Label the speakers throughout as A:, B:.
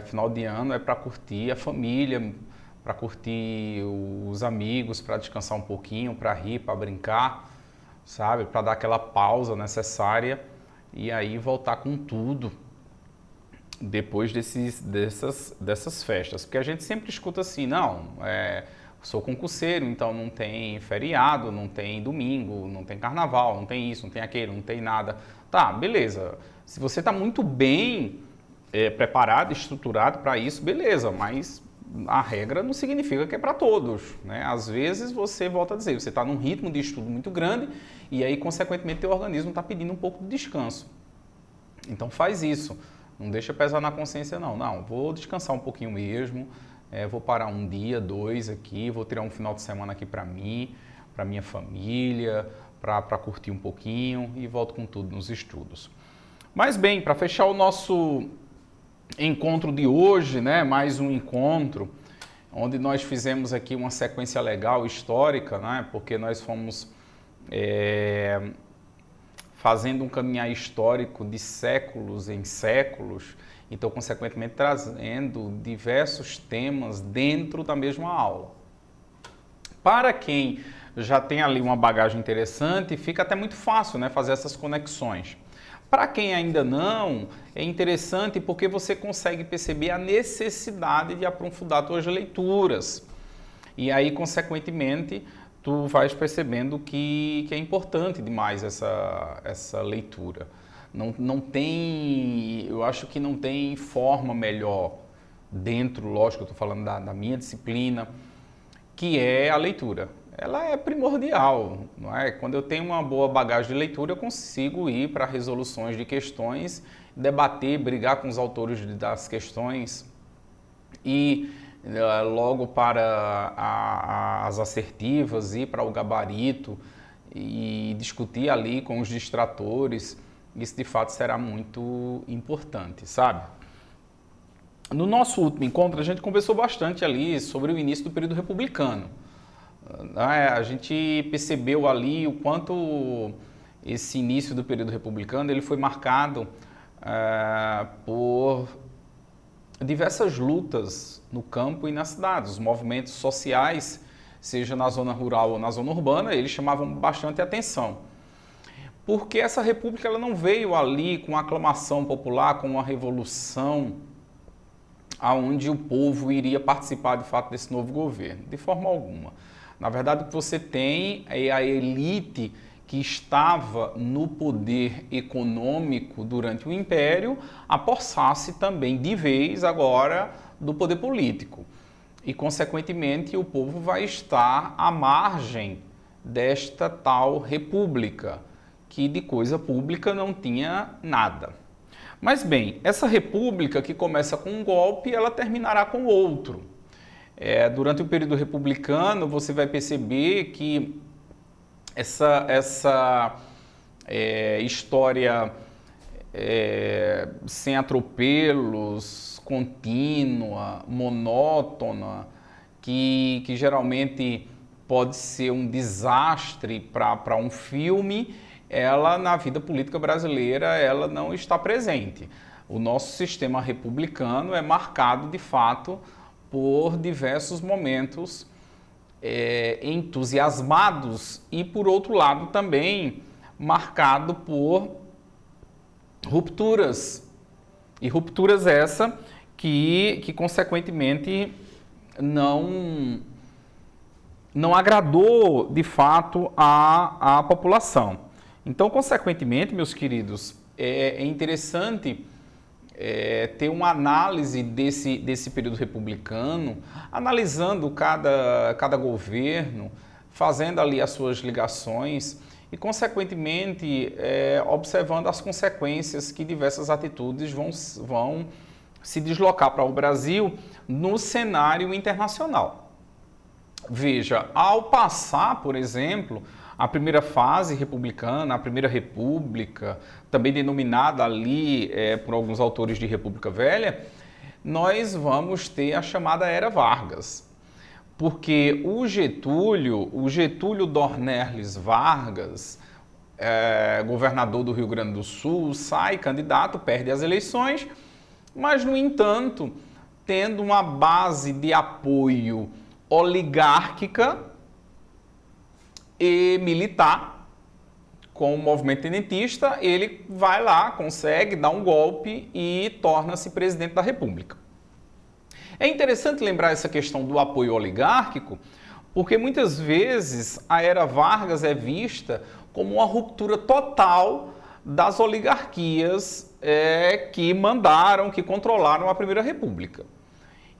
A: Final de ano é para curtir a família, para curtir os amigos, para descansar um pouquinho, para rir, para brincar, sabe? Para dar aquela pausa necessária e aí voltar com tudo depois dessas festas. Porque a gente sempre escuta assim, não, sou concurseiro, então não tem feriado, não tem domingo, não tem carnaval, não tem isso, não tem aquilo, não tem nada. Tá, beleza. Se você está muito bem preparado, estruturado para isso, beleza, mas a regra não significa que é para todos, né? Às vezes você, volta a dizer, você está num ritmo de estudo muito grande e aí, consequentemente, teu organismo está pedindo um pouco de descanso. Então faz isso, não deixa pesar na consciência não. Não, vou descansar um pouquinho mesmo, vou parar um dia, dois aqui, vou tirar um final de semana aqui para mim, para minha família, para curtir um pouquinho e volto com tudo nos estudos. Mas bem, para fechar o nosso encontro de hoje, né, mais um encontro, onde nós fizemos aqui uma sequência legal, histórica, né, porque nós fomos fazendo um caminhar histórico de séculos em séculos, então, consequentemente, trazendo diversos temas dentro da mesma aula. Para quem já tem ali uma bagagem interessante, fica até muito fácil, né, fazer essas conexões. Para quem ainda não, é interessante porque você consegue perceber a necessidade de aprofundar suas leituras. E aí, consequentemente, tu vais percebendo que é importante demais essa leitura. Não tem, eu acho que não tem forma melhor dentro, lógico, eu estou falando da minha disciplina, que é a leitura. Ela é primordial, não é? Quando eu tenho uma boa bagagem de leitura, eu consigo ir para resoluções de questões, debater, brigar com os autores das questões e logo para as assertivas, ir para o gabarito e discutir ali com os distratores. Isso de fato será muito importante, sabe? No nosso último encontro, a gente conversou bastante ali sobre o início do período republicano. A gente percebeu ali o quanto esse início do período republicano ele foi marcado por diversas lutas no campo e na cidade. Os movimentos sociais, seja na zona rural ou na zona urbana, eles chamavam bastante atenção. Porque essa república ela não veio ali com aclamação popular, com uma revolução aonde o povo iria participar de fato desse novo governo, de forma alguma. Na verdade, o que você tem é a elite que estava no poder econômico durante o Império, apossar-se também de vez agora do poder político. E, consequentemente, o povo vai estar à margem desta tal república, que de coisa pública não tinha nada. Mas bem, essa república que começa com um golpe, ela terminará com outro. Durante o período republicano, você vai perceber que essa história sem atropelos, contínua, monótona, que geralmente pode ser um desastre para um filme, ela na vida política brasileira ela não está presente. O nosso sistema republicano é marcado de fato por diversos momentos entusiasmados e, por outro lado, também marcado por rupturas. E rupturas essa que consequentemente, não agradou, de fato, a população. Então, consequentemente, meus queridos, é interessante ter uma análise desse período republicano, analisando cada governo, fazendo ali as suas ligações e, consequentemente, observando as consequências que diversas atitudes vão se deslocar para o Brasil no cenário internacional. Veja, ao passar, por exemplo, a primeira fase republicana, a primeira república, também denominada ali por alguns autores de República Velha, nós vamos ter a chamada Era Vargas. Porque o Getúlio Dornelles Vargas, governador do Rio Grande do Sul, sai candidato, perde as eleições mas, no entanto, tendo uma base de apoio oligárquica e militar, com o movimento tenentista, ele vai lá, consegue dar um golpe e torna-se presidente da República. É interessante lembrar essa questão do apoio oligárquico, porque muitas vezes a era Vargas é vista como uma ruptura total das oligarquias que mandaram, que controlaram a Primeira República.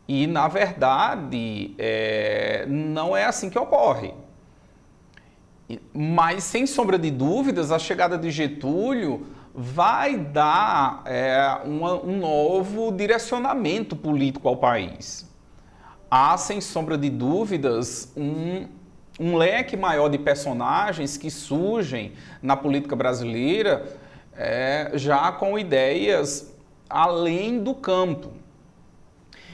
A: E, na verdade, não é assim que ocorre. Mas, sem sombra de dúvidas, a chegada de Getúlio vai dar um novo direcionamento político ao país. Há, sem sombra de dúvidas, um leque maior de personagens que surgem na política brasileira já com ideias além do campo.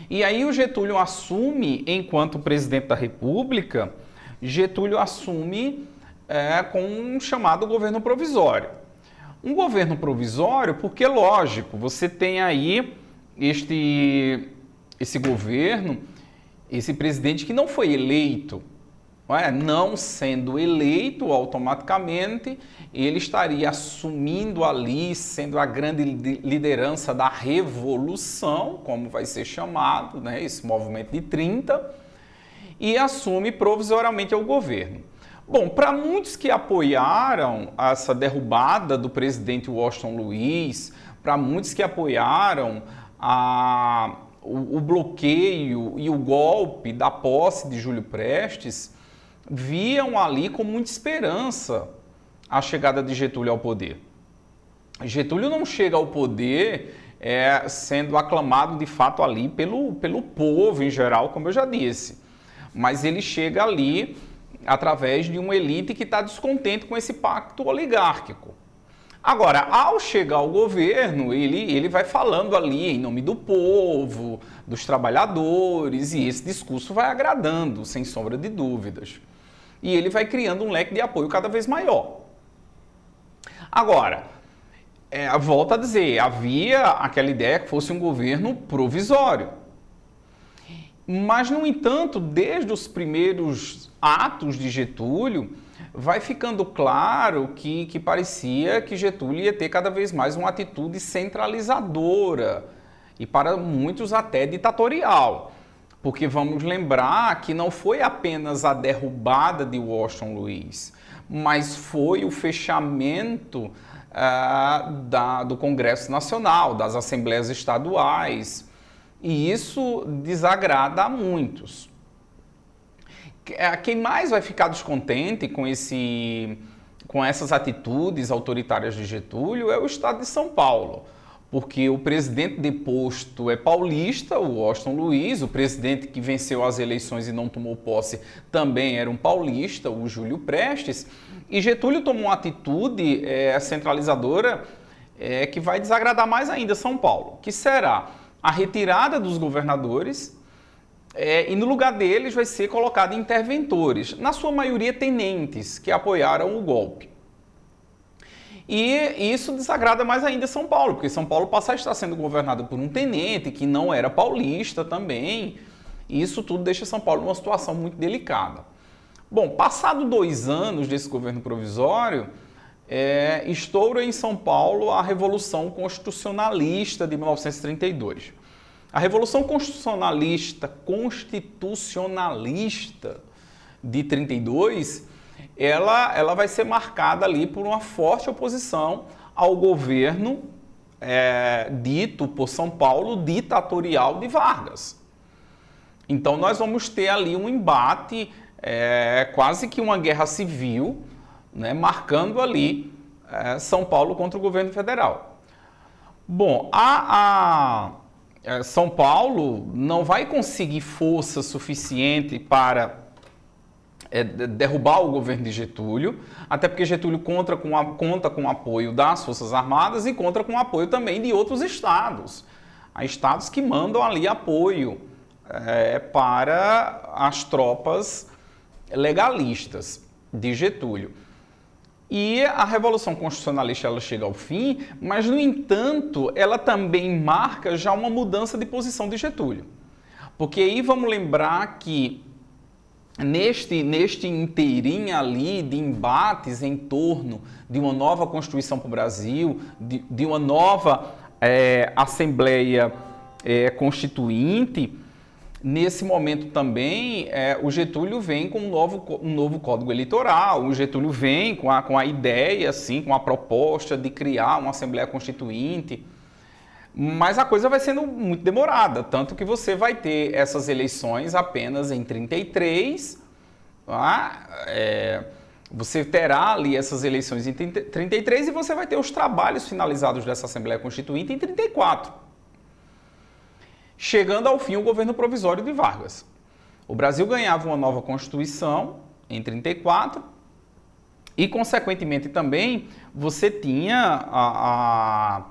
A: E aí o Getúlio assume, enquanto presidente da República, Getúlio assume com um chamado governo provisório. Um governo provisório porque, lógico, você tem aí esse governo, esse presidente que não foi eleito, não sendo eleito automaticamente, ele estaria assumindo ali, sendo a grande liderança da revolução, como vai ser chamado, esse movimento de 30, e assume provisoriamente o governo. Bom, para muitos que apoiaram essa derrubada do presidente Washington Luiz, para muitos que apoiaram o bloqueio e o golpe da posse de Júlio Prestes, viam ali com muita esperança a chegada de Getúlio ao poder. Getúlio não chega ao poder sendo aclamado de fato ali pelo povo em geral, como eu já disse, mas ele chega ali através de uma elite que está descontente com esse pacto oligárquico. Agora, ao chegar ao governo, ele vai falando ali em nome do povo, dos trabalhadores, e esse discurso vai agradando, sem sombra de dúvidas. E ele vai criando um leque de apoio cada vez maior. Agora, volto a dizer, havia aquela ideia que fosse um governo provisório. Mas, no entanto, desde os primeiros atos de Getúlio, vai ficando claro que parecia que Getúlio ia ter cada vez mais uma atitude centralizadora e, para muitos, até ditatorial. Porque vamos lembrar que não foi apenas a derrubada de Washington Luiz, mas foi o fechamento do Congresso Nacional, das Assembleias Estaduais, e isso desagrada a muitos. Quem mais vai ficar descontente com essas atitudes autoritárias de Getúlio é o Estado de São Paulo, porque o presidente deposto é paulista, o Washington Luiz, o presidente que venceu as eleições e não tomou posse também era um paulista, o Júlio Prestes, e Getúlio tomou uma atitude centralizadora que vai desagradar mais ainda São Paulo, que será a retirada dos governadores e no lugar deles vai ser colocado interventores, na sua maioria tenentes, que apoiaram o golpe. E isso desagrada mais ainda São Paulo, porque São Paulo passa a estar sendo governado por um tenente que não era paulista também, e isso tudo deixa São Paulo numa situação muito delicada. Bom, passado 2 anos desse governo provisório, estoura em São Paulo a Revolução Constitucionalista de 1932. A Revolução Constitucionalista de 32, ela vai ser marcada ali por uma forte oposição ao governo dito por São Paulo ditatorial de Vargas. Então nós vamos ter ali um embate, quase que uma guerra civil, marcando ali São Paulo contra o governo federal. Bom, São Paulo não vai conseguir força suficiente para derrubar o governo de Getúlio, até porque Getúlio conta com o apoio das Forças Armadas e conta com o apoio também de outros estados. Há estados que mandam ali apoio para as tropas legalistas de Getúlio. E a Revolução Constitucionalista ela chega ao fim, mas, no entanto, ela também marca já uma mudança de posição de Getúlio. Porque aí vamos lembrar que neste inteirinho ali de embates em torno de uma nova Constituição para o Brasil, de uma nova Assembleia Constituinte, nesse momento também o Getúlio vem com um novo Código Eleitoral, o Getúlio vem com a ideia, assim, com a proposta de criar uma Assembleia Constituinte. Mas a coisa vai sendo muito demorada, tanto que você vai ter essas eleições apenas em 33, tá? Você terá ali essas eleições em 33 e você vai ter os trabalhos finalizados dessa Assembleia Constituinte em 34. Chegando ao fim o governo provisório de Vargas. O Brasil ganhava uma nova Constituição em 34 e, consequentemente, também você tinha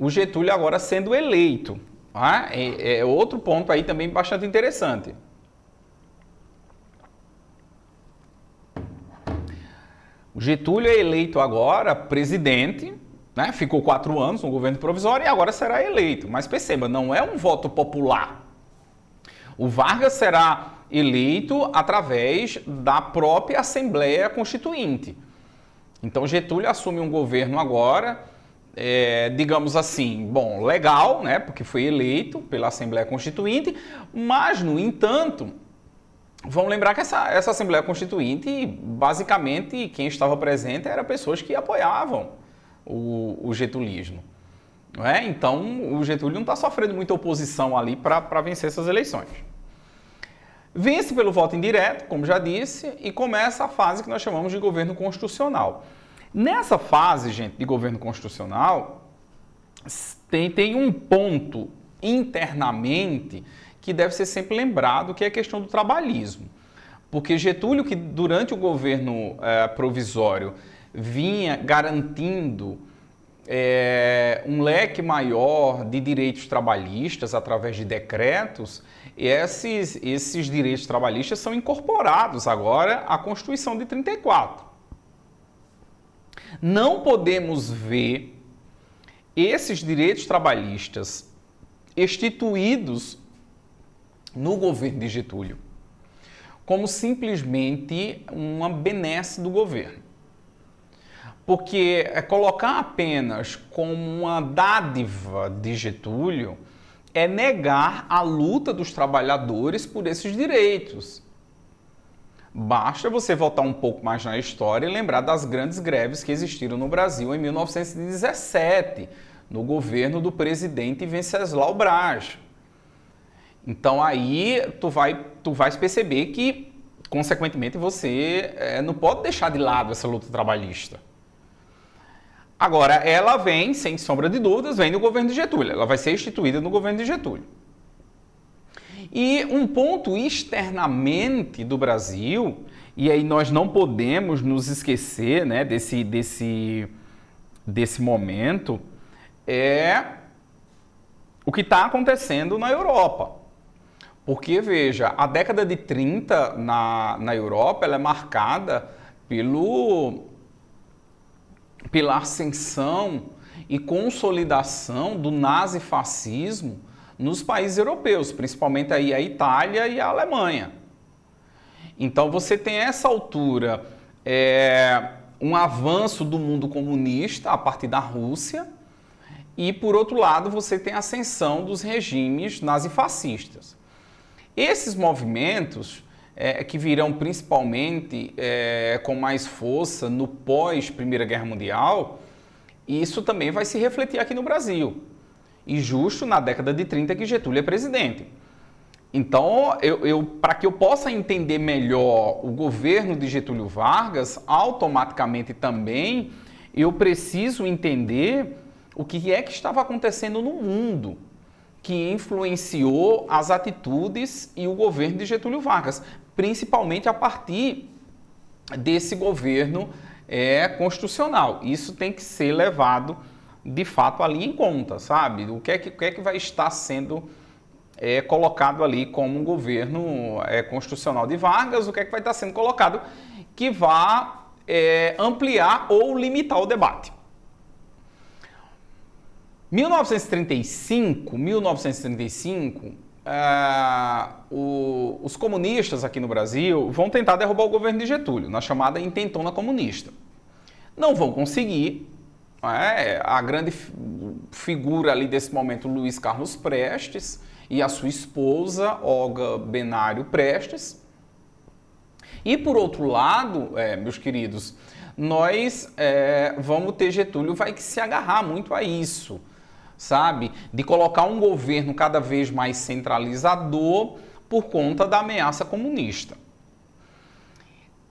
A: o Getúlio agora sendo eleito. Tá? É outro ponto aí também bastante interessante. O Getúlio é eleito agora presidente, né? Ficou 4 anos no governo provisório e agora será eleito. Mas perceba, não é um voto popular. O Vargas será eleito através da própria Assembleia Constituinte. Então Getúlio assume um governo agora, digamos assim, bom, legal, né? Porque foi eleito pela Assembleia Constituinte, mas, no entanto, vamos lembrar que essa Assembleia Constituinte, basicamente, quem estava presente eram pessoas que apoiavam o getulismo. Não é? Então, o Getúlio não está sofrendo muita oposição ali para vencer essas eleições. Vence pelo voto indireto, como já disse, e começa a fase que nós chamamos de governo constitucional. Nessa fase, gente, de governo constitucional, tem um ponto internamente que deve ser sempre lembrado, que é a questão do trabalhismo. Porque Getúlio, que durante o governo provisório vinha garantindo um leque maior de direitos trabalhistas através de decretos, esses direitos trabalhistas são incorporados agora à Constituição de 34. Não podemos ver esses direitos trabalhistas instituídos no governo de Getúlio como simplesmente uma benesse do governo. Porque colocar apenas como uma dádiva de Getúlio é negar a luta dos trabalhadores por esses direitos. Basta você voltar um pouco mais na história e lembrar das grandes greves que existiram no Brasil em 1917, no governo do presidente Venceslau Braz. Então aí tu vais perceber que, consequentemente, você não pode deixar de lado essa luta trabalhista. Agora, ela vem, sem sombra de dúvidas, vem do governo de Getúlio. Ela vai ser instituída no governo de Getúlio. E um ponto externamente do Brasil, e aí nós não podemos nos esquecer, né, desse momento, é o que está acontecendo na Europa. Porque, veja, a década de 30 na Europa ela é marcada pela ascensão e consolidação do nazifascismo nos países europeus, principalmente aí a Itália e a Alemanha. Então você tem a essa altura um avanço do mundo comunista a partir da Rússia e, por outro lado, você tem a ascensão dos regimes nazifascistas. Esses movimentos que virão principalmente com mais força no pós-Primeira Guerra Mundial, isso também vai se refletir aqui no Brasil. E justo na década de 30 que Getúlio é presidente. Então, para que eu possa entender melhor o governo de Getúlio Vargas, automaticamente também eu preciso entender o que é que estava acontecendo no mundo que influenciou as atitudes e o governo de Getúlio Vargas, principalmente a partir desse governo constitucional. Isso tem que ser levado, de fato, ali em conta, sabe? O que é que vai estar sendo colocado ali como um governo constitucional de Vargas, o que é que vai estar sendo colocado que vá ampliar ou limitar o debate. 1935, os comunistas aqui no Brasil vão tentar derrubar o governo de Getúlio, na chamada intentona comunista. Não vão conseguir. A grande figura ali desse momento, Luiz Carlos Prestes, e a sua esposa, Olga Benário Prestes. E por outro lado, meus queridos, nós vamos ter Getúlio, vai se agarrar muito a isso, sabe? De colocar um governo cada vez mais centralizador por conta da ameaça comunista.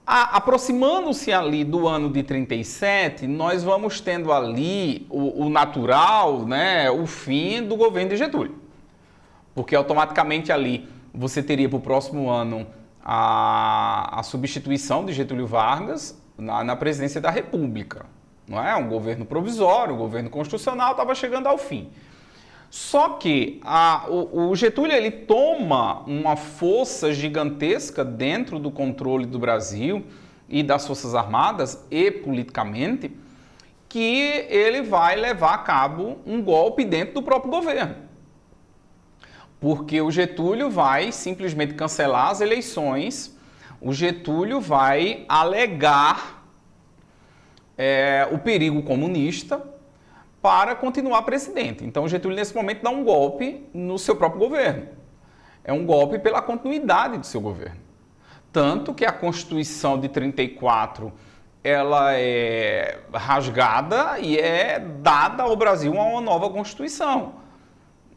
A: Aproximando-se ali do ano de 37, nós vamos tendo ali o natural, né, o fim do governo de Getúlio. Porque automaticamente ali você teria para o próximo ano a substituição de Getúlio Vargas na presidência da República. Não é? Um governo provisório, um governo constitucional estava chegando ao fim. Só que o Getúlio ele toma uma força gigantesca dentro do controle do Brasil e das Forças Armadas e politicamente, que ele vai levar a cabo um golpe dentro do próprio governo. Porque o Getúlio vai simplesmente cancelar as eleições, o Getúlio vai alegar o perigo comunista para continuar presidente. Então, o Getúlio, nesse momento, dá um golpe no seu próprio governo. É um golpe pela continuidade do seu governo. Tanto que a Constituição de 34, ela é rasgada e é dada ao Brasil uma nova Constituição.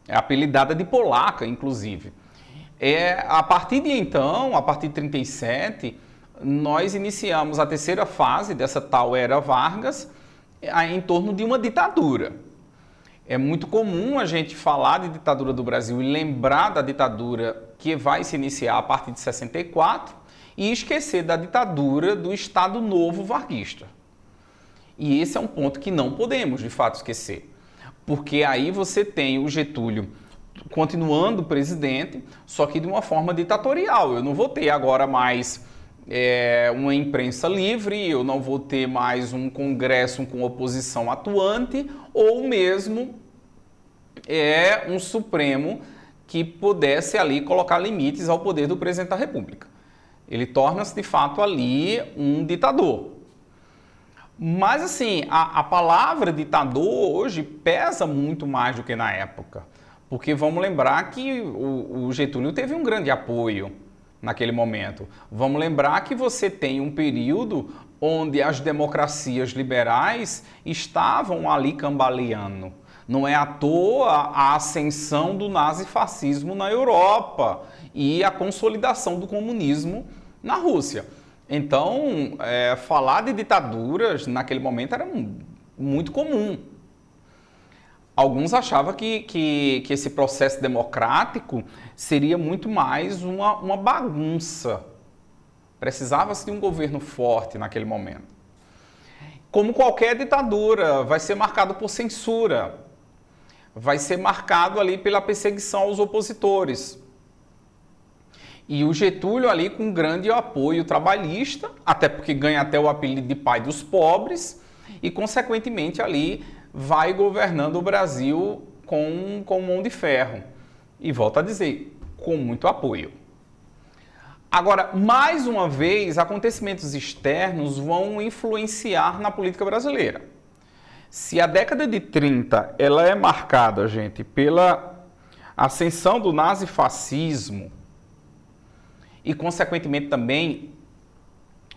A: É apelidada de polaca, inclusive. A partir de então, a partir de 37, nós iniciamos a terceira fase dessa tal era Vargas, em torno de uma ditadura. É muito comum a gente falar de ditadura do Brasil e lembrar da ditadura que vai se iniciar a partir de 64 e esquecer da ditadura do Estado Novo varguista. E esse é um ponto que não podemos, de fato, esquecer. Porque aí você tem o Getúlio continuando presidente, só que de uma forma ditatorial. Eu não vou ter agora mais uma imprensa livre, eu não vou ter mais um congresso com oposição atuante, ou mesmo um Supremo que pudesse ali colocar limites ao poder do presidente da República. Ele torna-se de fato ali um ditador. Mas assim, a palavra ditador hoje pesa muito mais do que na época, porque vamos lembrar que o Getúlio teve um grande apoio naquele momento. Vamos lembrar que você tem um período onde as democracias liberais estavam ali cambaleando. Não é à toa a ascensão do nazifascismo na Europa e a consolidação do comunismo na Rússia. Então, falar de ditaduras naquele momento era muito comum. Alguns achavam que esse processo democrático seria muito mais uma bagunça. Precisava-se de um governo forte naquele momento. Como qualquer ditadura, vai ser marcado por censura. Vai ser marcado ali pela perseguição aos opositores. E o Getúlio ali com grande apoio trabalhista, até porque ganha até o apelido de pai dos pobres, e consequentemente ali vai governando o Brasil com mão de ferro. E volto a dizer, com muito apoio. Agora, mais uma vez, acontecimentos externos vão influenciar na política brasileira. Se a década de 30 ela é marcada, gente, pela ascensão do nazifascismo e, consequentemente, também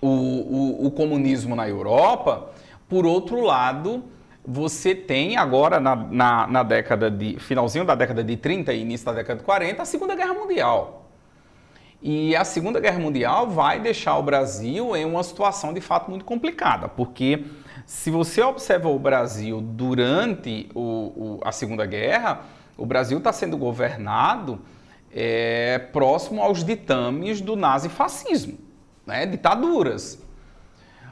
A: o comunismo na Europa, por outro lado, você tem agora, na década finalzinho da década de 30 e início da década de 40, a Segunda Guerra Mundial. E a Segunda Guerra Mundial vai deixar o Brasil em uma situação de fato muito complicada, porque se você observa o Brasil durante a Segunda Guerra, o Brasil está sendo governado próximo aos ditames do nazifascismo, né? Ditaduras.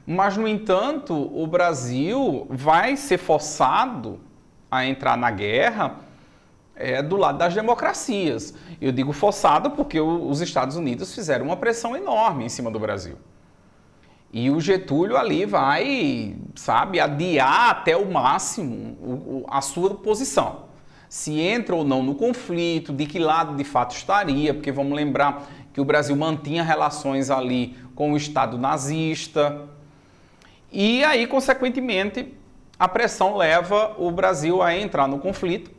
A: Mas, no entanto, o Brasil vai ser forçado a entrar na guerra do lado das democracias. Eu digo forçado porque os Estados Unidos fizeram uma pressão enorme em cima do Brasil. E o Getúlio ali vai, sabe, adiar até o máximo a sua posição. Se entra ou não no conflito, de que lado de fato estaria, porque vamos lembrar que o Brasil mantinha relações ali com o Estado nazista. E aí, consequentemente, a pressão leva o Brasil a entrar no conflito,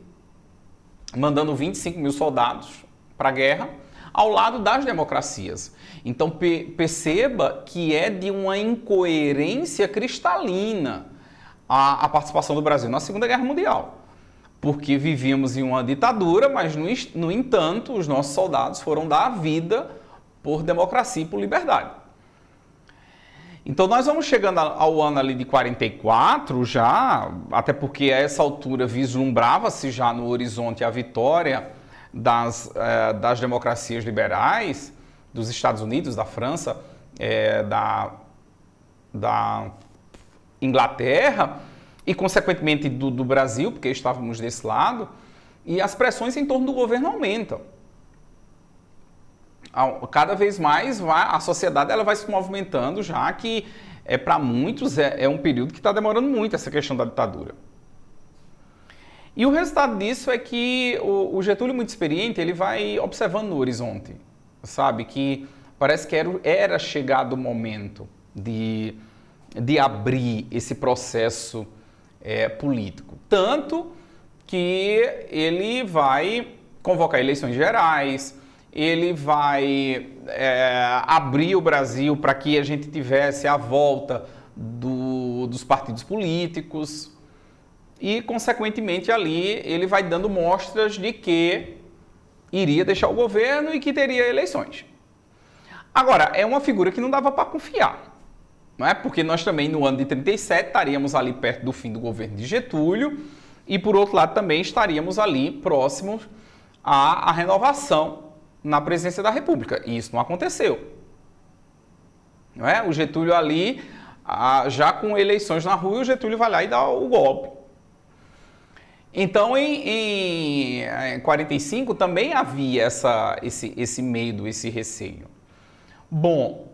A: mandando 25 mil soldados para a guerra, ao lado das democracias. Então perceba que é de uma incoerência cristalina a participação do Brasil na Segunda Guerra Mundial. Porque vivíamos em uma ditadura, mas no entanto os nossos soldados foram dar a vida por democracia e por liberdade. Então nós vamos chegando ao ano ali de 44 já, até porque a essa altura vislumbrava-se já no horizonte a vitória das democracias liberais, dos Estados Unidos, da França, da Inglaterra e, consequentemente, do Brasil, porque estávamos desse lado, e as pressões em torno do governo aumentam. Cada vez mais a sociedade ela vai se movimentando, já que para muitos é um período que está demorando muito essa questão da ditadura. E o resultado disso é que o Getúlio, muito experiente, ele vai observando no horizonte, sabe? Que parece que era chegado o momento de abrir esse processo político. Tanto que ele vai convocar eleições gerais, ele vai abrir o Brasil para que a gente tivesse a volta dos partidos políticos e, consequentemente, ali ele vai dando mostras de que iria deixar o governo e que teria eleições. Agora, é uma figura que não dava para confiar, não é? Porque nós também, no ano de 37, estaríamos ali perto do fim do governo de Getúlio e, por outro lado, também estaríamos ali próximos à renovação na presidência da República. E isso não aconteceu. Não é? O Getúlio ali, já com eleições na rua, o Getúlio vai lá e dá o golpe. Então, em 45, também havia esse medo, esse receio. Bom,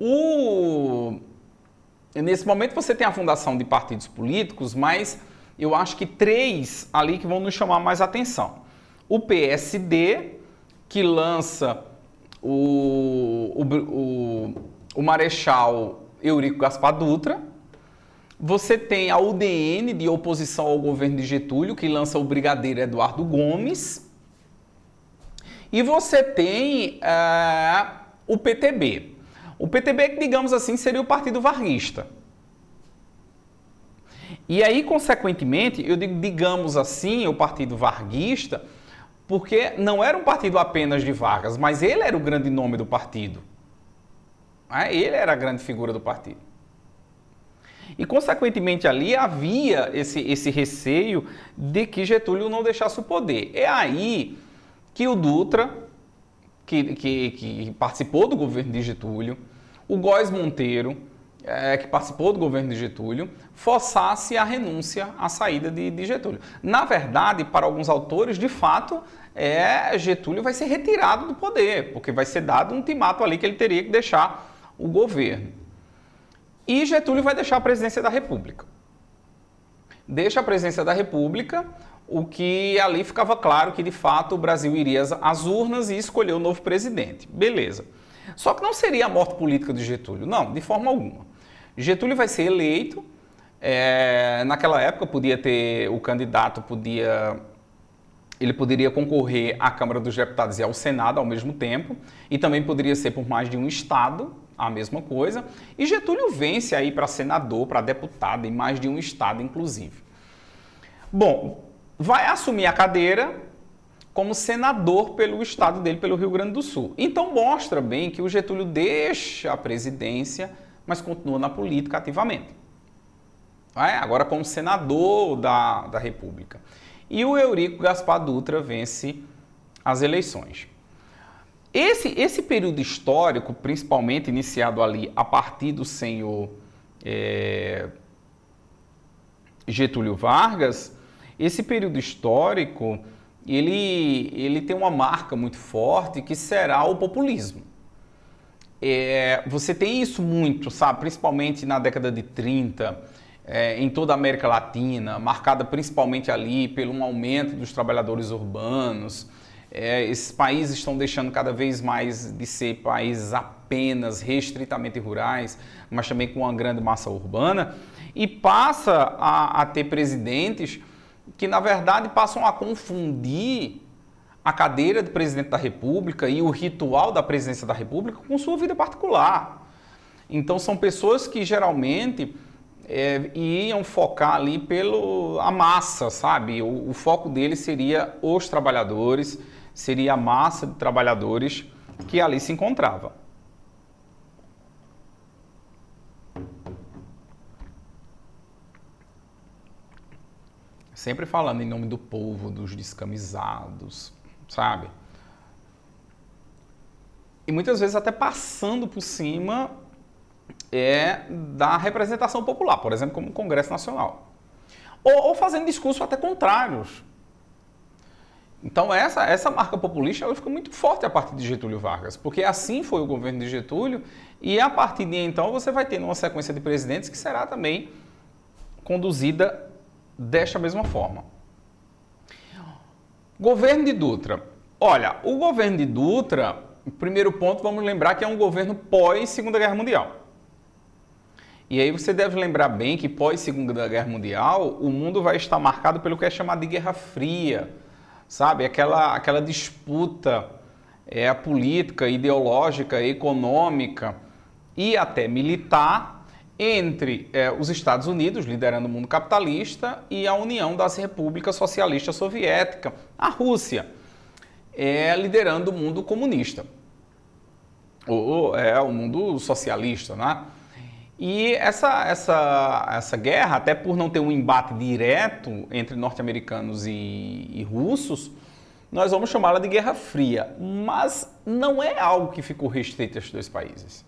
A: nesse momento você tem a fundação de partidos políticos, mas eu acho que 3 ali que vão nos chamar mais atenção. O PSD, que lança o Marechal Eurico Gaspar Dutra. Você tem a UDN, de oposição ao governo de Getúlio, que lança o Brigadeiro Eduardo Gomes. E você tem o PTB. O PTB, digamos assim, seria o Partido Varguista. E aí, consequentemente, eu digo, digamos assim, o Partido Varguista, porque não era um partido apenas de Vargas, mas ele era o grande nome do partido. Ele era a grande figura do partido. E, consequentemente, ali havia esse receio de que Getúlio não deixasse o poder. É aí que o Dutra, que participou do governo de Getúlio, o Góes Monteiro, que participou do governo de Getúlio, forçasse a renúncia à saída de Getúlio. Na verdade, para alguns autores, de fato, Getúlio vai ser retirado do poder, porque vai ser dado um ultimato ali que ele teria que deixar o governo. E Getúlio vai deixar a presidência da República. Deixa a presidência da República, o que ali ficava claro que, de fato, o Brasil iria às urnas e escolher o novo presidente. Beleza. Só que não seria a morte política de Getúlio, não, de forma alguma. Getúlio vai ser eleito, naquela época o candidato ele poderia concorrer à Câmara dos Deputados e ao Senado ao mesmo tempo, e também poderia ser por mais de um estado, a mesma coisa, e Getúlio vence aí para senador, para deputado, em mais de um estado, inclusive. Bom, vai assumir a cadeira como senador pelo estado dele, pelo Rio Grande do Sul. Então mostra bem que o Getúlio deixa a presidência, mas continua na política ativamente. Agora como senador da República. E o Eurico Gaspar Dutra vence as eleições. Esse período histórico, principalmente iniciado ali a partir do senhor Getúlio Vargas, esse período histórico, ele tem uma marca muito forte que será o populismo. Você tem isso muito, sabe? Principalmente na década de 30, em toda a América Latina, marcada principalmente ali pelo um aumento dos trabalhadores urbanos. Esses países estão deixando cada vez mais de ser países apenas restritamente rurais, mas também com uma grande massa urbana, e passa a ter presidentes que, na verdade, passam a confundir a cadeira de presidente da República e o ritual da presidência da República com sua vida particular. Então são pessoas que geralmente iam focar ali a massa, sabe? O foco deles seria os trabalhadores, seria a massa de trabalhadores que ali se encontrava. Sempre falando em nome do povo, dos descamisados, sabe? E muitas vezes até passando por cima da representação popular, por exemplo, como o Congresso Nacional. Ou fazendo discursos até contrários. Então essa marca populista ela ficou muito forte a partir de Getúlio Vargas, porque assim foi o governo de Getúlio, e a partir de então você vai ter uma sequência de presidentes que será também conduzida desta mesma forma. Governo de Dutra. Olha, o governo de Dutra, primeiro ponto, vamos lembrar que é um governo pós-Segunda Guerra Mundial. E aí você deve lembrar bem que pós-Segunda Guerra Mundial, o mundo vai estar marcado pelo que é chamado de Guerra Fria, sabe? Aquela disputa política, ideológica, econômica e até militar entre os Estados Unidos, liderando o mundo capitalista, e a União das Repúblicas Socialistas Soviéticas, a Rússia, liderando o mundo comunista, ou o mundo socialista, né? E essa guerra, até por não ter um embate direto entre norte-americanos e russos, nós vamos chamá-la de Guerra Fria, mas não é algo que ficou restrito a estes dois países.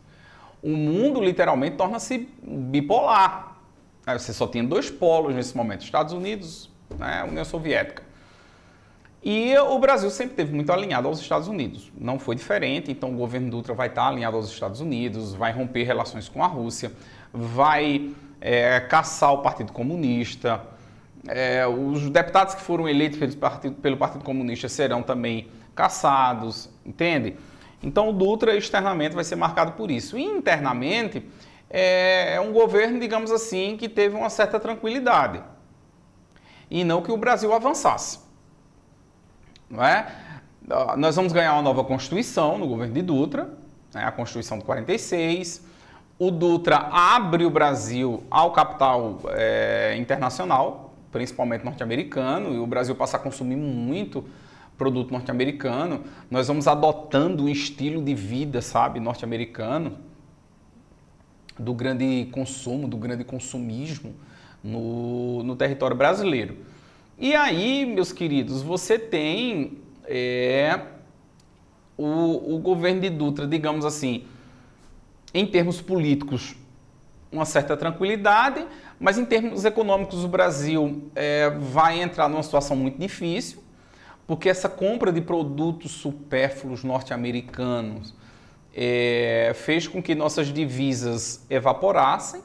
A: O mundo literalmente torna-se bipolar. Você só tinha dois polos nesse momento, Estados Unidos, né, União Soviética. E o Brasil sempre esteve muito alinhado aos Estados Unidos. Não foi diferente, então o governo Dutra vai estar alinhado aos Estados Unidos, vai romper relações com a Rússia, vai caçar o Partido Comunista. Os deputados que foram eleitos pelo Partido Comunista serão também caçados, entende? Então o Dutra externamente vai ser marcado por isso. E internamente é um governo, digamos assim, que teve uma certa tranquilidade. E não que o Brasil avançasse. Não é? Nós vamos ganhar uma nova Constituição no governo de Dutra, né? A Constituição de 46. O Dutra abre o Brasil ao capital internacional, principalmente norte-americano, e o Brasil passa a consumir muito produto norte-americano. Nós vamos adotando um estilo de vida, sabe, norte-americano, do grande consumo, do grande consumismo no território brasileiro. E aí, meus queridos, você tem o governo de Dutra, digamos assim, em termos políticos, uma certa tranquilidade, mas em termos econômicos o Brasil vai entrar numa situação muito difícil, porque essa compra de produtos supérfluos norte-americanos fez com que nossas divisas evaporassem.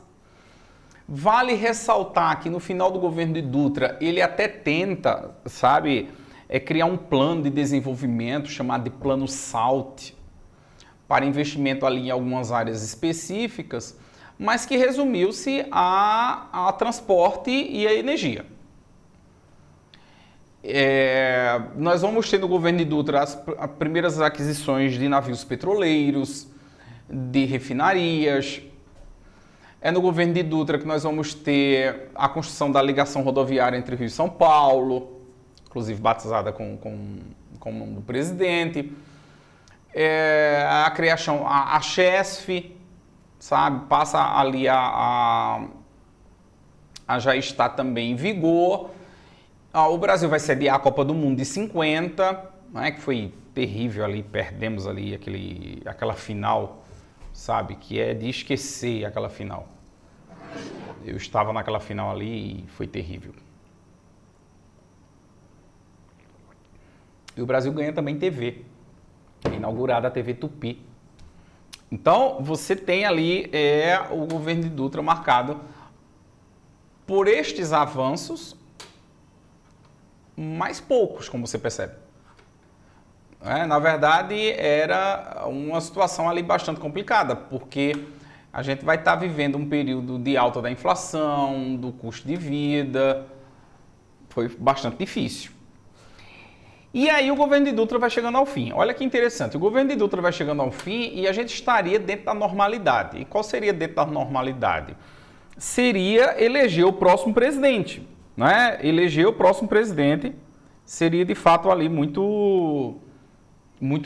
A: Vale ressaltar que no final do governo de Dutra, ele até tenta, sabe, criar um plano de desenvolvimento chamado de Plano SALT, para investimento ali em algumas áreas específicas, mas que resumiu-se a transporte e a energia. Nós vamos ter no governo de Dutra as primeiras aquisições de navios petroleiros, de refinarias. É no governo de Dutra que nós vamos ter a construção da ligação rodoviária entre Rio e São Paulo, inclusive batizada com o nome do presidente. A criação, a Chesf, sabe, passa ali a já está também em vigor. O Brasil vai sediar a Copa do Mundo de 50, né, que foi terrível ali, perdemos ali aquela final, sabe, que é de esquecer aquela final. Eu estava naquela final ali e foi terrível. E o Brasil ganha também TV, inaugurada a TV Tupi, Então, você tem ali o governo de Dutra marcado por estes avanços, mas poucos, como você percebe. Na verdade, era uma situação ali bastante complicada, porque a gente vai estar vivendo um período de alta da inflação, do custo de vida, foi bastante difícil. E aí o governo de Dutra vai chegando ao fim. Olha que interessante, o governo de Dutra vai chegando ao fim e a gente estaria dentro da normalidade. E qual seria dentro da normalidade? Seria eleger o próximo presidente, né? Eleger o próximo presidente seria de fato ali muito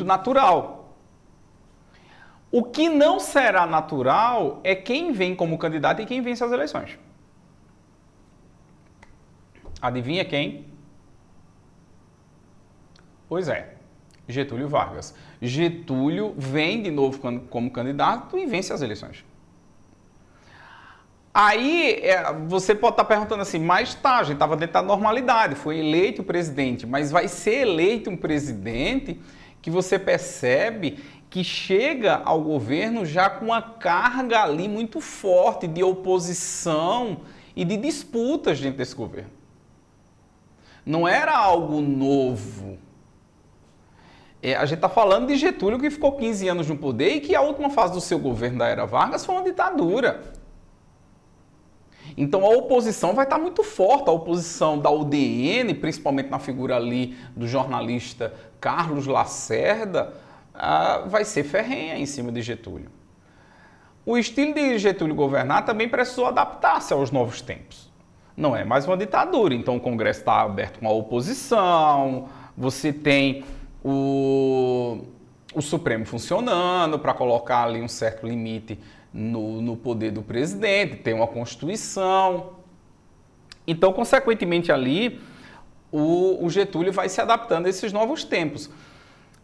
A: natural. O que não será natural é quem vem como candidato e quem vence as eleições. Adivinha quem? Pois é, Getúlio Vargas. Getúlio vem de novo como candidato e vence as eleições. Aí você pode estar perguntando assim, mas tá, a gente estava dentro da normalidade, foi eleito o presidente, mas vai ser eleito um presidente que você percebe que chega ao governo já com uma carga ali muito forte de oposição e de disputas dentro desse governo. Não era algo novo. A gente está falando de Getúlio que ficou 15 anos no poder e que a última fase do seu governo da era Vargas foi uma ditadura. Então a oposição vai estar muito forte, a oposição da UDN, principalmente na figura ali do jornalista Carlos Lacerda, vai ser ferrenha em cima de Getúlio. O estilo de Getúlio governar também precisou adaptar-se aos novos tempos. Não é mais uma ditadura, então o Congresso está aberto com a oposição, você tem o Supremo funcionando para colocar ali um certo limite no poder do presidente, tem uma Constituição. Então, consequentemente ali, o Getúlio vai se adaptando a esses novos tempos.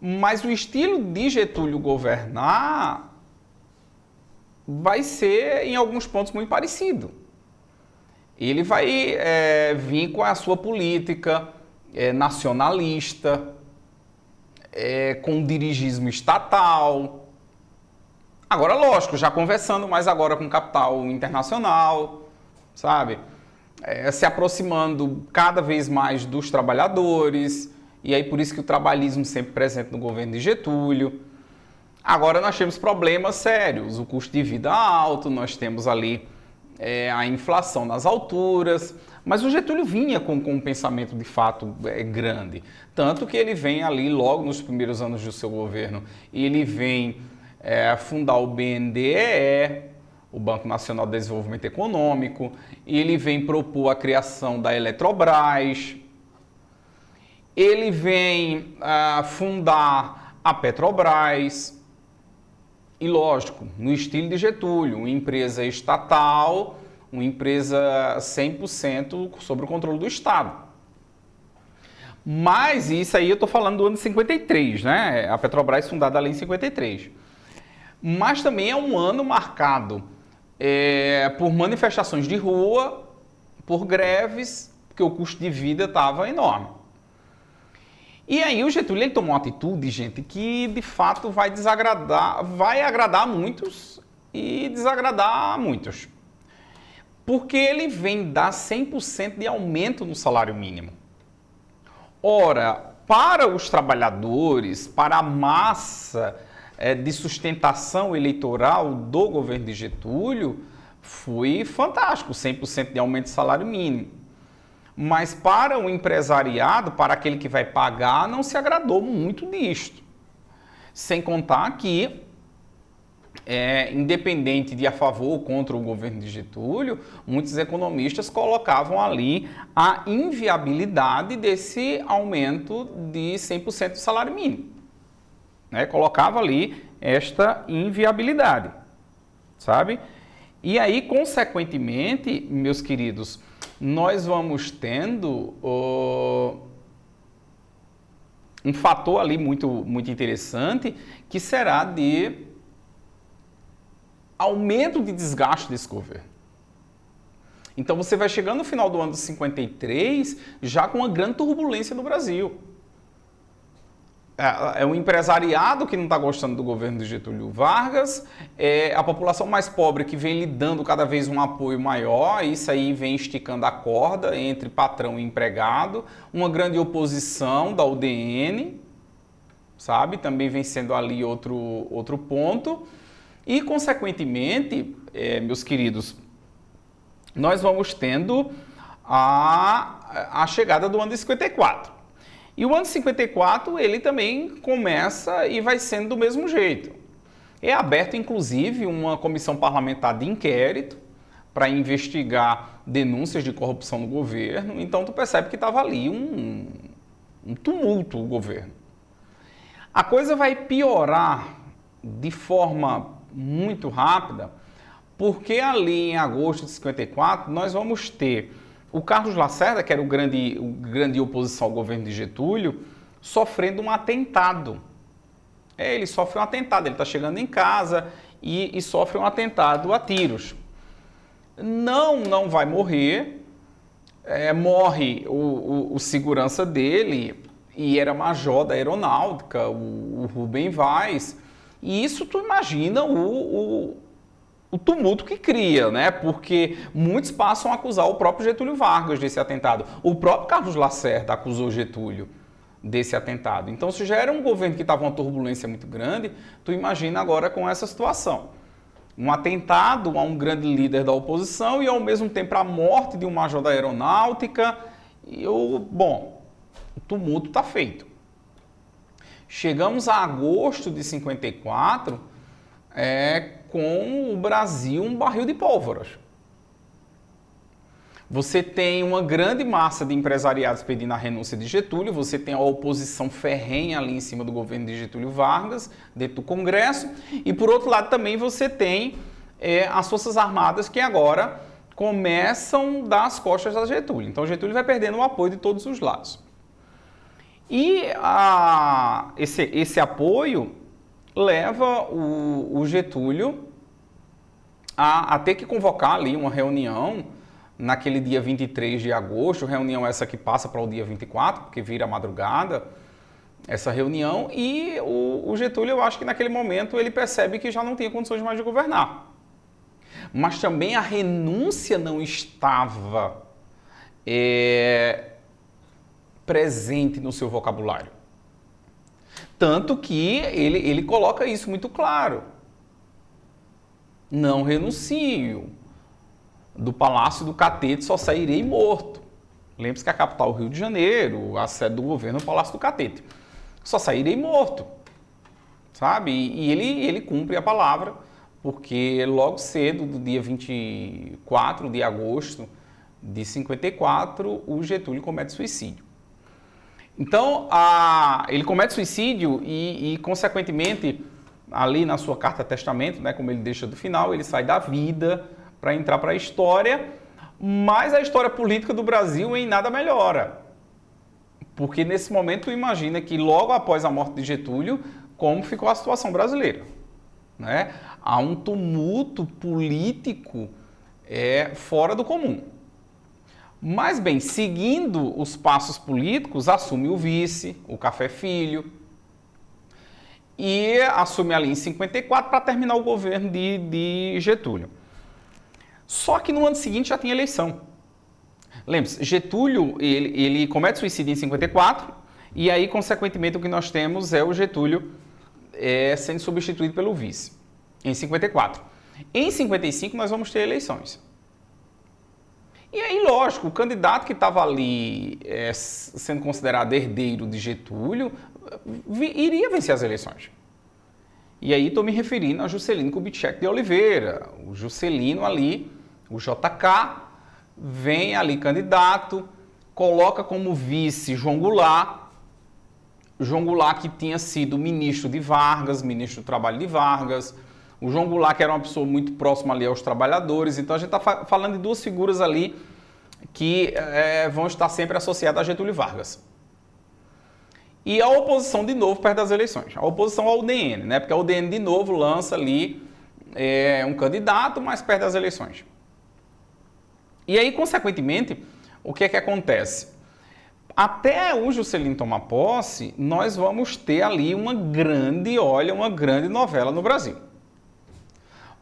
A: Mas o estilo de Getúlio governar vai ser, em alguns pontos, muito parecido. Ele vai vir com a sua política nacionalista, com dirigismo estatal. Agora, lógico, já conversando mais agora com capital internacional, sabe? Se aproximando cada vez mais dos trabalhadores, e aí por isso que o trabalhismo sempre presente no governo de Getúlio. Agora nós temos problemas sérios, o custo de vida alto, nós temos ali a inflação nas alturas, mas o Getúlio vinha com um pensamento de fato grande, tanto que ele vem ali logo nos primeiros anos do seu governo, e ele vem fundar o BNDES, o Banco Nacional de Desenvolvimento Econômico, e ele vem propor a criação da Eletrobras, ele vem fundar a Petrobras, e lógico, no estilo de Getúlio, uma empresa estatal, uma empresa 100% sob o controle do Estado. Mas isso aí eu estou falando do ano de 53, né? A Petrobras fundada ali em 53. Mas também é um ano marcado por manifestações de rua, por greves, porque o custo de vida estava enorme. E aí o Getúlio ele tomou uma atitude, gente, que de fato vai agradar a muitos e desagradar a muitos. Porque ele vem dar 100% de aumento no salário mínimo. Ora, para os trabalhadores, para a massa de sustentação eleitoral do governo de Getúlio, foi fantástico, 100% de aumento de salário mínimo. Mas para o empresariado, para aquele que vai pagar, não se agradou muito disto. Sem contar que, independente de a favor ou contra o governo de Getúlio, muitos economistas colocavam ali a inviabilidade desse aumento de 100% do salário mínimo. Colocava ali esta inviabilidade, sabe? E aí, consequentemente, meus queridos, nós vamos tendo um fator ali muito interessante, que será de aumento de desgaste desse governo. Então você vai chegando no final do ano de 53 já com uma grande turbulência no Brasil. é o empresariado que não está gostando do governo de Getúlio Vargas, é a população mais pobre que vem lhe dando cada vez um apoio maior, isso aí vem esticando a corda entre patrão e empregado, uma grande oposição da UDN, sabe? Também vem sendo ali outro ponto. E, consequentemente, meus queridos, nós vamos tendo a chegada do ano de 54. E o ano de 54, ele também começa e vai sendo do mesmo jeito. É aberto, inclusive, uma comissão parlamentar de inquérito para investigar denúncias de corrupção no governo. Então, tu percebe que estava ali um tumulto o governo. A coisa vai piorar de forma muito rápida, porque ali em agosto de 54 nós vamos ter o Carlos Lacerda, que era o grande oposição ao governo de Getúlio, sofrendo um atentado. Ele sofre um atentado, ele está chegando em casa e sofre um atentado a tiros. Não vai morrer, morre o segurança dele, e era major da aeronáutica, o Rubem Vaz, e isso tu imagina o tumulto que cria, né? Porque muitos passam a acusar o próprio Getúlio Vargas desse atentado. O próprio Carlos Lacerda acusou Getúlio desse atentado. Então, se já era um governo que estava uma turbulência muito grande, tu imagina agora com essa situação. Um atentado a um grande líder da oposição e, ao mesmo tempo, a morte de um major da aeronáutica. Bom, o tumulto está feito. Chegamos a agosto de 54, com o Brasil um barril de pólvoras. Você tem uma grande massa de empresariados pedindo a renúncia de Getúlio, você tem a oposição ferrenha ali em cima do governo de Getúlio Vargas, dentro do Congresso, e por outro lado também você tem as Forças Armadas que agora começam a dar as costas a Getúlio. Então Getúlio vai perdendo o apoio de todos os lados. E esse apoio leva o Getúlio a ter que convocar ali uma reunião naquele dia 23 de agosto, reunião essa que passa para o dia 24, porque vira madrugada, essa reunião, e o Getúlio, eu acho que naquele momento ele percebe que já não tinha condições mais de governar. Mas também a renúncia não estava presente no seu vocabulário. Tanto que ele coloca isso muito claro. Não renuncio. Do Palácio do Catete só sairei morto. Lembre-se que a capital, Rio de Janeiro, a sede do governo é o Palácio do Catete. Só sairei morto. Sabe? E ele cumpre a palavra, porque logo cedo, do dia 24 de agosto de 54, o Getúlio comete suicídio. Então, ele comete suicídio e, consequentemente, ali na sua carta testamento, né, como ele deixa do final, ele sai da vida para entrar para a história, mas a história política do Brasil em nada melhora. Porque nesse momento tu imagina que logo após a morte de Getúlio, como ficou a situação brasileira, né? Há um tumulto político fora do comum. Mas bem, seguindo os passos políticos, assume o vice, o Café Filho, e assume ali em 54 para terminar o governo de Getúlio. Só que no ano seguinte já tinha eleição. Lembre-se, Getúlio ele comete suicídio em 54 e aí, consequentemente, o que nós temos é o Getúlio sendo substituído pelo vice em 54. Em 55 nós vamos ter eleições. E aí, lógico, o candidato que estava ali sendo considerado herdeiro de Getúlio iria vencer as eleições. E aí estou me referindo a Juscelino Kubitschek de Oliveira. O Juscelino ali, o JK, vem ali candidato, coloca como vice João Goulart. João Goulart que tinha sido ministro de Vargas, ministro do Trabalho de Vargas. O João Goulart que era uma pessoa muito próxima ali aos trabalhadores. Então a gente está falando de duas figuras ali que vão estar sempre associadas a Getúlio Vargas. E a oposição de novo perto das eleições. A oposição ao UDN, né? Porque a UDN de novo lança ali um candidato, mas perto das eleições. E aí, consequentemente, o que é que acontece? até o Juscelino tomar posse, nós vamos ter ali uma grande novela no Brasil.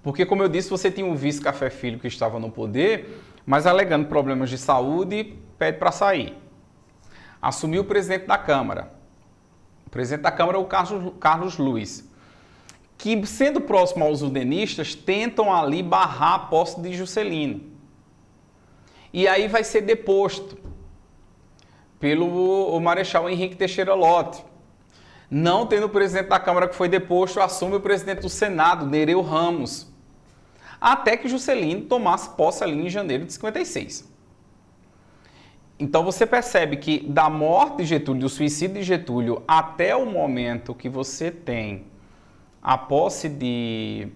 A: Porque, como eu disse, você tinha o vice Café Filho que estava no poder, mas alegando problemas de saúde, pede para sair. Assumiu o presidente da Câmara. O presidente da Câmara é o Carlos Luiz, que, sendo próximo aos udenistas, tentam ali barrar a posse de Juscelino. E aí vai ser deposto pelo Marechal Henrique Teixeira Lott. Não tendo o presidente da Câmara que foi deposto, assume o presidente do Senado, Nereu Ramos. Até que Juscelino tomasse posse ali em janeiro de 56. Então você percebe que da morte de Getúlio, do suicídio de Getúlio, até o momento que você tem a posse de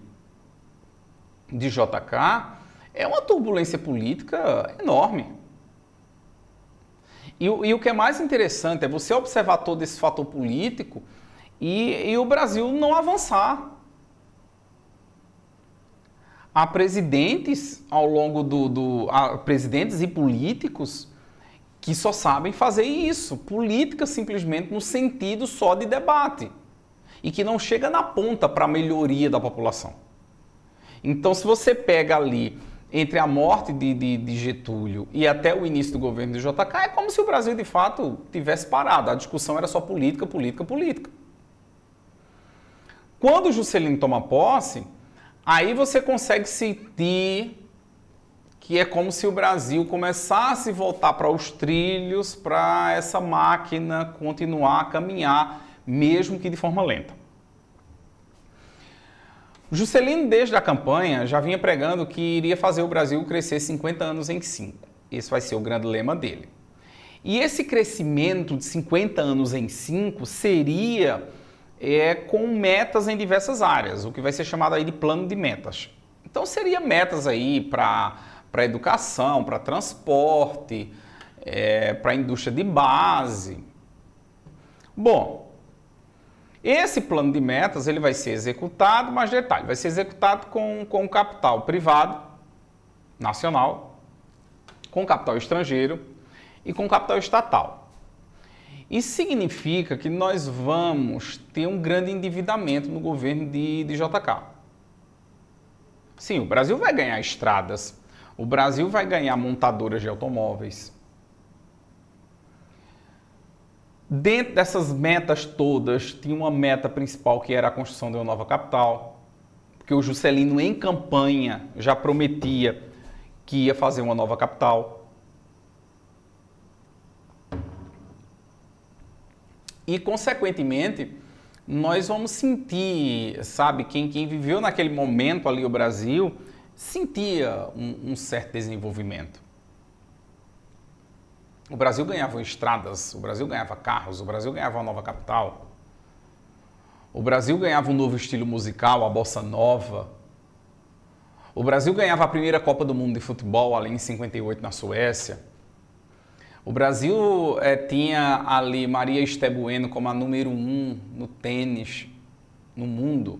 A: JK, é uma turbulência política enorme. E o que é mais interessante é você observar todo esse fator político e o Brasil não avançar. Há presidentes ao longo há presidentes e políticos que só sabem fazer isso, política simplesmente no sentido só de debate, e que não chega na ponta para a melhoria da população. Então, se você pega ali, entre a morte de Getúlio e até o início do governo de JK, é como se o Brasil, de fato, tivesse parado. A discussão era só política, política, política. Quando o Juscelino toma posse, aí você consegue sentir que é como se o Brasil começasse a voltar para os trilhos, para essa máquina continuar a caminhar, mesmo que de forma lenta. Juscelino, desde a campanha, já vinha pregando que iria fazer o Brasil crescer 50 anos em 5. Esse vai ser o grande lema dele. E esse crescimento de 50 anos em 5 seria com metas em diversas áreas, o que vai ser chamado aí de plano de metas. Então, seria metas aí para educação, para transporte, para a indústria de base. Bom, esse plano de metas ele vai ser executado, mas detalhe, vai ser executado com capital privado, nacional, com capital estrangeiro e com capital estatal. Isso significa que nós vamos ter um grande endividamento no governo de JK. Sim, o Brasil vai ganhar estradas, o Brasil vai ganhar montadoras de automóveis. Dentro dessas metas todas, tinha uma meta principal que era a construção de uma nova capital, porque o Juscelino, em campanha, já prometia que ia fazer uma nova capital. E, consequentemente, nós vamos sentir, sabe, quem viveu naquele momento ali o Brasil, sentia um certo desenvolvimento. O Brasil ganhava estradas, o Brasil ganhava carros, o Brasil ganhava uma nova capital. O Brasil ganhava um novo estilo musical, a bossa nova. O Brasil ganhava a primeira Copa do Mundo de futebol ali em 58 na Suécia. O Brasil tinha ali Maria Esté Bueno como a número 1 no tênis no mundo.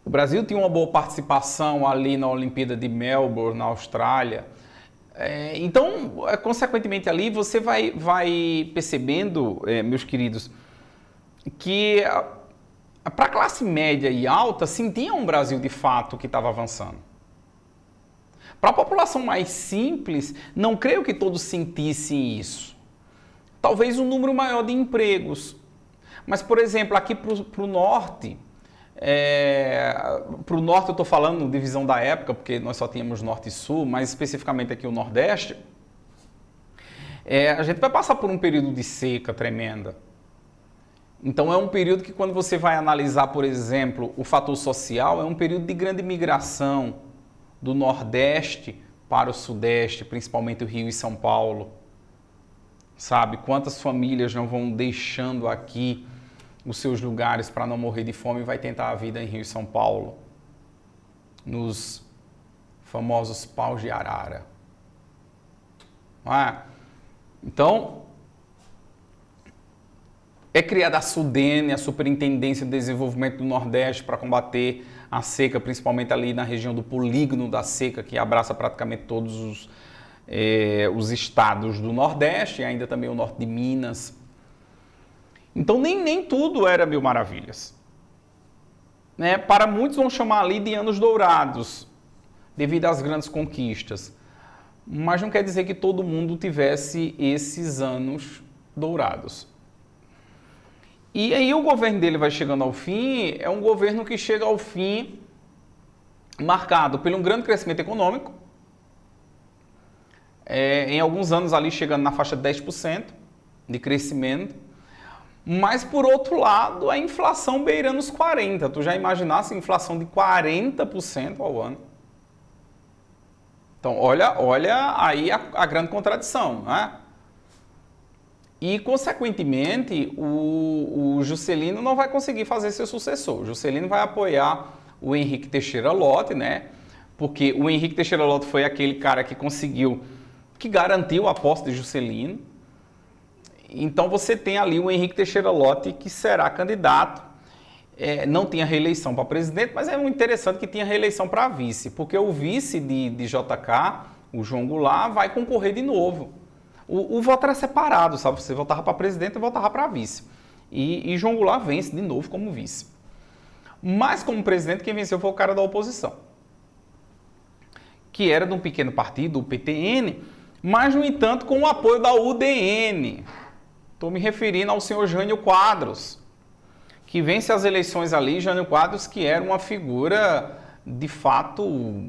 A: O Brasil tinha uma boa participação ali na Olimpíada de Melbourne, na Austrália. Então, consequentemente ali, você vai percebendo, meus queridos, que para a classe média e alta sentia um Brasil de fato que estava avançando. Para a população mais simples, não creio que todos sentissem isso. Talvez um número maior de empregos. Mas, por exemplo, aqui para o norte, para o norte eu estou falando divisão da época, porque nós só tínhamos norte e sul, mas especificamente aqui o nordeste, a gente vai passar por um período de seca tremenda. Então é um período que, quando você vai analisar, por exemplo, o fator social, é um período de grande migração do nordeste para o sudeste, principalmente o Rio e São Paulo. Sabe, quantas famílias não vão deixando aqui os seus lugares para não morrer de fome e vai tentar a vida em Rio e São Paulo, nos famosos paus de arara. Não é? Então, é criada a SUDENE, a Superintendência de Desenvolvimento do Nordeste, para combater a seca, principalmente ali na região do polígono da seca, que abraça praticamente todos os estados do Nordeste, e ainda também o norte de Minas. Então nem tudo era mil maravilhas. Né? Para muitos vão chamar ali de anos dourados, devido às grandes conquistas. Mas não quer dizer que todo mundo tivesse esses anos dourados. E aí o governo dele vai chegando ao fim, é um governo que chega ao fim marcado por um grande crescimento econômico, em alguns anos ali chegando na faixa de 10% de crescimento, mas por outro lado a inflação beirando os 40%. Tu já imaginasse inflação de 40% ao ano? Então olha aí a grande contradição, né? E, consequentemente, o Juscelino não vai conseguir fazer seu sucessor. O Juscelino vai apoiar o Henrique Teixeira Lott, né? Porque o Henrique Teixeira Lott foi aquele cara que garantiu a posse de Juscelino. Então, você tem ali o Henrique Teixeira Lott, que será candidato. Não tinha reeleição para presidente, mas é muito interessante que tinha reeleição para vice, porque o vice de JK, o João Goulart, vai concorrer de novo. O voto era separado, sabe? Você votava para presidente e votava para vice. E João Goulart vence de novo como vice. Mas como presidente, quem venceu foi o cara da oposição, que era de um pequeno partido, o PTN, mas, no entanto, com o apoio da UDN. Estou me referindo ao senhor Jânio Quadros, que vence as eleições ali. Jânio Quadros, que era uma figura, de fato,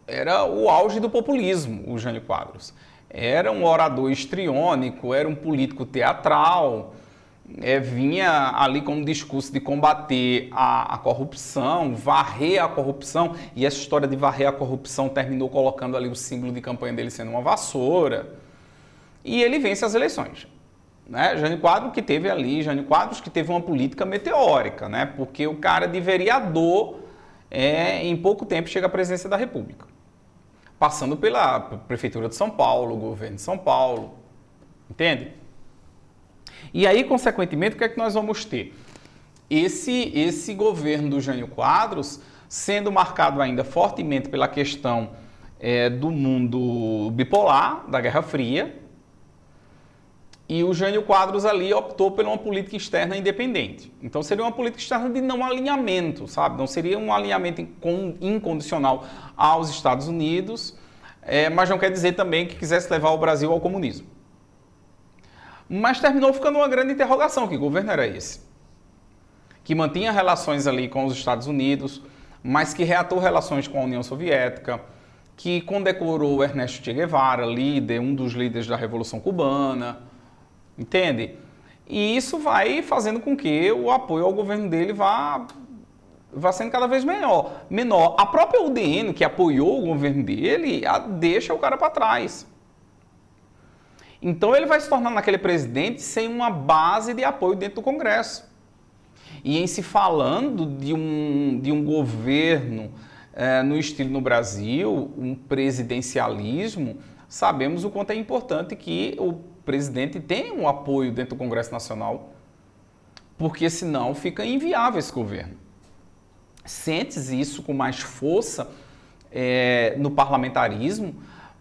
A: era o auge do populismo, o Jânio Quadros. Era um orador histriônico, era um político teatral, vinha ali com um discurso de combater a corrupção, varrer a corrupção, e essa história de varrer a corrupção terminou colocando ali o símbolo de campanha dele sendo uma vassoura, e ele vence as eleições. Né? Jânio Quadros que teve uma política meteórica, né? Porque o cara de vereador, em pouco tempo, chega à presidência da República. Passando pela Prefeitura de São Paulo, governo de São Paulo, entende? E aí, consequentemente, o que é que nós vamos ter? Esse governo do Jânio Quadros sendo marcado ainda fortemente pela questão do mundo bipolar, da Guerra Fria, e o Jânio Quadros ali optou por uma política externa independente. Então seria uma política externa de não alinhamento, sabe? Não seria um alinhamento incondicional aos Estados Unidos, mas não quer dizer também que quisesse levar o Brasil ao comunismo. Mas terminou ficando uma grande interrogação, que governo era esse? Que mantinha relações ali com os Estados Unidos, mas que reatou relações com a União Soviética, que condecorou Ernesto Che Guevara, um dos líderes da Revolução Cubana, entende? E isso vai fazendo com que o apoio ao governo dele vá sendo cada vez menor. A própria UDN, que apoiou o governo dele, deixa o cara para trás. Então ele vai se tornar naquele presidente sem uma base de apoio dentro do Congresso. E em se falando de um governo no estilo no Brasil, um presidencialismo, sabemos o quanto é importante que o presidente tenha um apoio dentro do Congresso Nacional, porque senão fica inviável esse governo. Sente-se isso com mais força no parlamentarismo,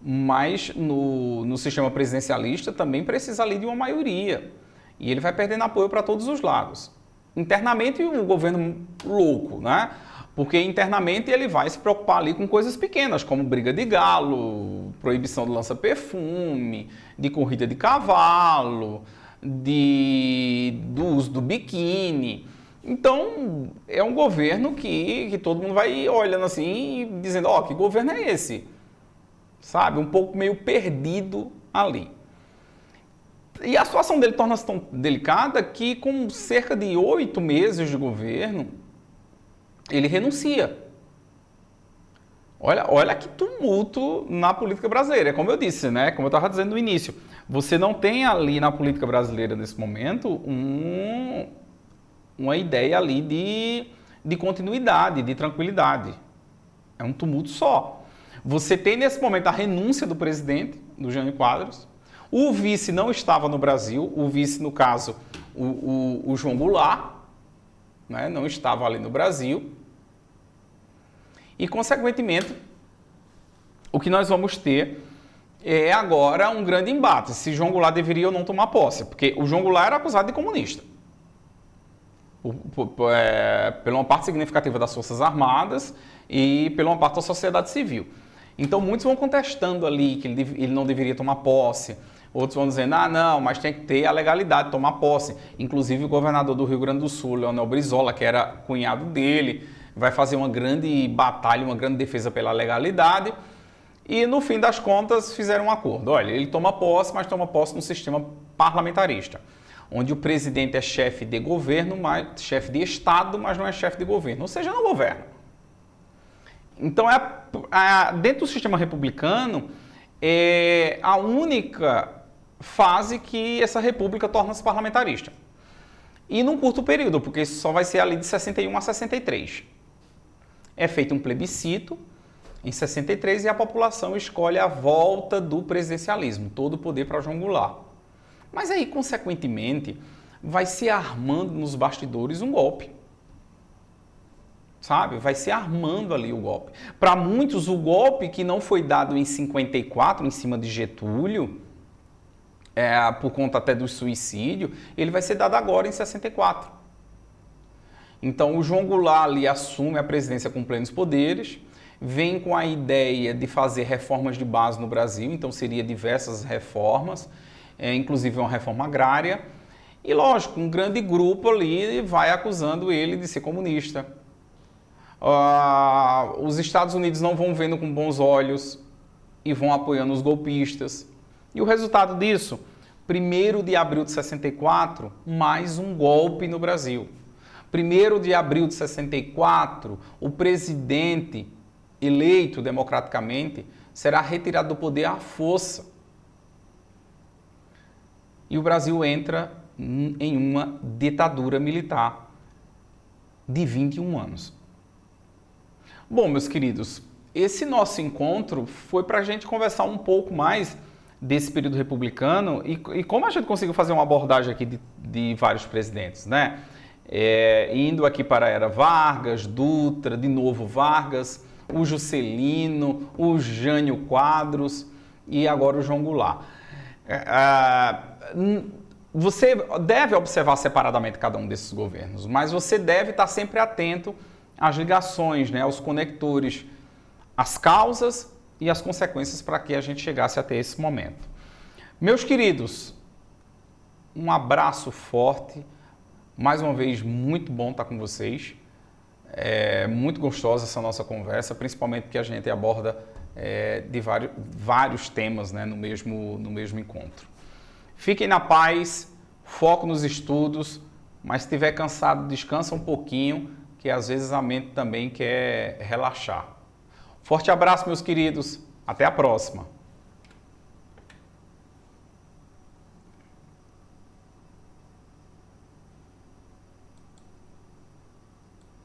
A: mas no sistema presidencialista também precisa ali de uma maioria. E ele vai perdendo apoio para todos os lados. Internamente, o governo louco, né? Porque internamente ele vai se preocupar ali com coisas pequenas, como briga de galo, proibição do lança-perfume, de corrida de cavalo, do uso do biquíni. Então, é um governo que todo mundo vai olhando assim e dizendo, que governo é esse? Sabe? Um pouco meio perdido ali. E a situação dele torna-se tão delicada que, com cerca de 8 meses de governo, ele renuncia. Olha que tumulto na política brasileira. É como eu disse, né? Como eu estava dizendo no início. Você não tem ali na política brasileira, nesse momento, uma ideia ali de continuidade, de tranquilidade. É um tumulto só. Você tem, nesse momento, a renúncia do presidente, do Jânio Quadros. O vice não estava no Brasil. O vice, no caso, o João Goulart, né? Não estava ali no Brasil. E, consequentemente, o que nós vamos ter é agora um grande embate, se João Goulart deveria ou não tomar posse, porque o João Goulart era acusado de comunista. Pela uma parte significativa das Forças Armadas e pela uma parte da sociedade civil. Então muitos vão contestando ali que ele não deveria tomar posse, outros vão dizendo, não, mas tem que ter a legalidade de tomar posse. Inclusive o governador do Rio Grande do Sul, Leonel Brizola, que era cunhado dele, vai fazer uma grande batalha, uma grande defesa pela legalidade. E no fim das contas fizeram um acordo. Olha, ele toma posse, mas toma posse no sistema parlamentarista, onde o presidente é chefe de governo, chefe de Estado, mas não é chefe de governo, ou seja, não governa. Então, dentro do sistema republicano, é a única fase que essa república torna-se parlamentarista. E num curto período, porque isso só vai ser ali de 61 a 63. É feito um plebiscito em 63 e a população escolhe a volta do presidencialismo, todo o poder para João Goulart. Mas aí, consequentemente, vai se armando nos bastidores um golpe. Sabe? Vai se armando ali o golpe. Para muitos, o golpe que não foi dado em 54, em cima de Getúlio, por conta até do suicídio, ele vai ser dado agora em 64. Então, o João Goulart ali assume a presidência com plenos poderes, vem com a ideia de fazer reformas de base no Brasil, então seria diversas reformas, inclusive uma reforma agrária, e lógico, um grande grupo ali vai acusando ele de ser comunista. Os Estados Unidos não vão vendo com bons olhos e vão apoiando os golpistas. E o resultado disso? 1º de abril de 64, mais um golpe no Brasil. 1º de abril de 64, o presidente eleito democraticamente será retirado do poder à força. E o Brasil entra em uma ditadura militar de 21 anos. Bom, meus queridos, esse nosso encontro foi para a gente conversar um pouco mais desse período republicano e como a gente conseguiu fazer uma abordagem aqui de vários presidentes, né? Indo aqui para a era Vargas, Dutra, de novo Vargas, o Juscelino, o Jânio Quadros e agora o João Goulart. Você deve observar separadamente cada um desses governos, mas você deve estar sempre atento às ligações, né, aos conectores, as causas e as consequências para que a gente chegasse até esse momento. Meus queridos, um abraço forte, mais uma vez muito bom estar com vocês, é muito gostosa essa nossa conversa, principalmente porque a gente aborda de vários temas, né, no mesmo encontro. Fiquem na paz, foco nos estudos, mas se estiver cansado, descansa um pouquinho, que às vezes a mente também quer relaxar. Forte abraço, meus queridos. Até a próxima.